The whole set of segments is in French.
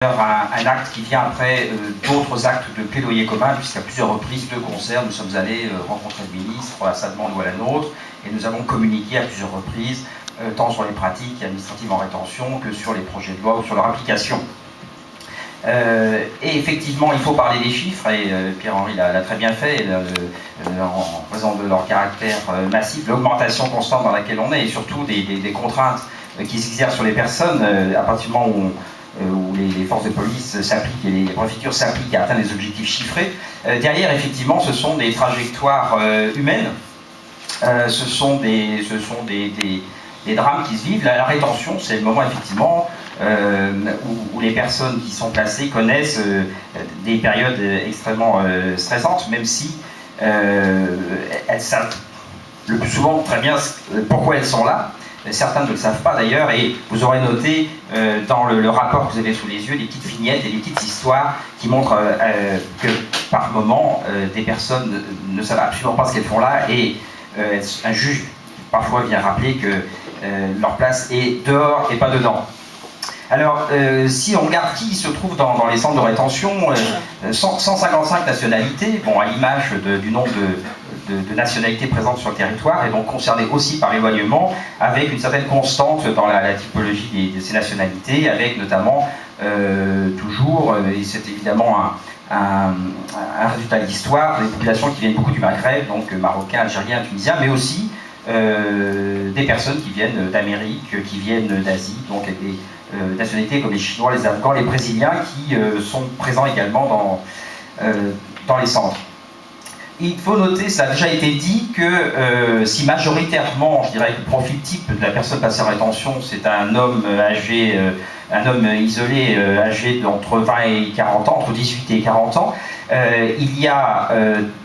Un acte qui vient après d'autres actes de plaidoyer commun, puisqu'à plusieurs reprises, deux concerts, nous sommes allés rencontrer le ministre à sa demande ou à la nôtre, et nous avons communiqué à plusieurs reprises, tant sur les pratiques administratives en rétention que sur les projets de loi ou sur leur application. Et effectivement, il faut parler des chiffres, et Pierre-Henri l'a très bien fait, en raison de leur caractère massif, l'augmentation constante dans laquelle on est, et surtout des contraintes qui s'exercent sur les personnes à partir du moment où les forces de police s'appliquent et les préfectures s'appliquent à atteindre des objectifs chiffrés. Derrière, effectivement, ce sont des trajectoires humaines, ce sont des drames qui se vivent. La rétention, c'est le moment, effectivement, où les personnes qui sont placées connaissent des périodes extrêmement stressantes, même si elles savent le plus souvent très bien pourquoi elles sont là. Certains ne le savent pas d'ailleurs, et vous aurez noté dans le rapport que vous avez sous les yeux des petites vignettes et des petites histoires qui montrent que par moment des personnes ne savent absolument pas ce qu'elles font là, et un juge parfois vient rappeler que leur place est dehors et pas dedans. Alors, si on regarde qui se trouve dans les centres de rétention, 155 nationalités, bon, à l'image du nombre de nationalités présentes sur le territoire, et donc concernées aussi par l'éloignement, avec une certaine constante dans la typologie de ces nationalités, avec notamment toujours, et c'est évidemment un résultat de l'histoire, des populations qui viennent beaucoup du Maghreb, donc marocains, algériens, tunisiens, mais aussi des personnes qui viennent d'Amérique, qui viennent d'Asie, donc des nationalités comme les Chinois, les Afghans, les Brésiliens, qui sont présents également dans les centres. Il faut noter, ça a déjà été dit, que si majoritairement, je dirais que le profil type de la personne placée en rétention, c'est un homme âgé, un homme isolé, âgé d'entre 20 et 40 ans, entre 18 et 40 ans, il y a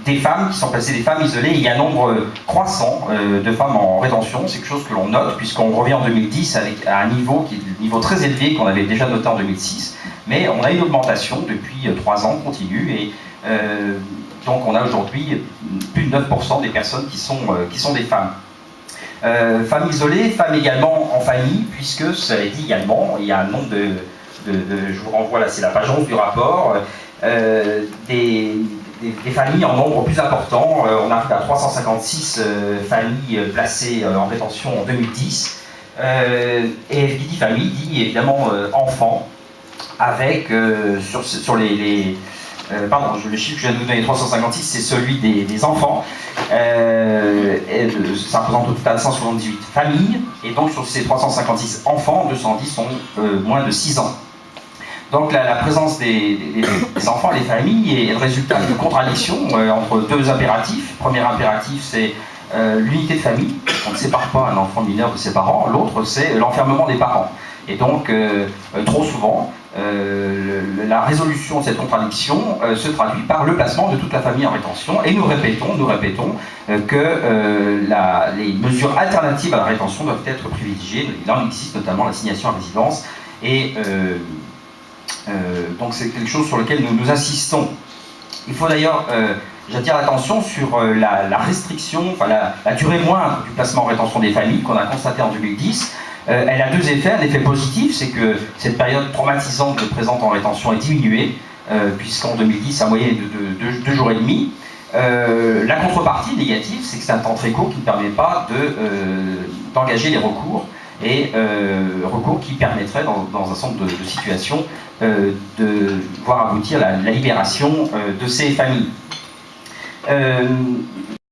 des femmes qui sont placées, des femmes isolées, il y a un nombre croissant de femmes en rétention, c'est quelque chose que l'on note, puisqu'on revient en 2010 à un niveau qui est un niveau très élevé qu'on avait déjà noté en 2006, mais on a une augmentation depuis 3 ans continue, et donc on a aujourd'hui plus de 9% des personnes qui sont des femmes. Femmes isolées, femmes également en famille, puisque ça a été également, il y a un nombre je vous renvoie là, c'est la page 11 du rapport, des familles en nombre plus important. On arrive à 356 familles placées en rétention en 2010. Et qui dit famille dit évidemment enfants, avec sur les pardon, le chiffre que je viens de vous donner, 356, c'est celui des enfants. Ça représente au total 178 familles, et donc sur ces 356 enfants, 210 sont moins de 6 ans. Donc la présence des enfants et des familles est le résultat d'une contradiction entre deux impératifs. Le premier impératif, c'est l'unité de famille. On ne sépare pas un enfant mineur de ses parents. L'autre, c'est l'enfermement des parents. Et donc, trop souvent, la résolution de cette contradiction se traduit par le placement de toute la famille en rétention. Et nous répétons que les mesures alternatives à la rétention doivent être privilégiées. Il en existe notamment l'assignation à résidence. Et donc c'est quelque chose sur lequel nous insistons. Il faut d'ailleurs, j'attire l'attention sur la restriction, enfin la durée moindre du placement en rétention des familles qu'on a constaté en 2010. Elle a deux effets. Un effet positif, c'est que cette période traumatisante présente en rétention est diminuée, puisqu'en 2010, à moyenne de 2 jours et demi. La contrepartie négative, c'est que c'est un temps très court qui ne permet pas d'engager les recours, et recours qui permettrait, dans un certain nombre de situations, de voir aboutir la libération de ces familles.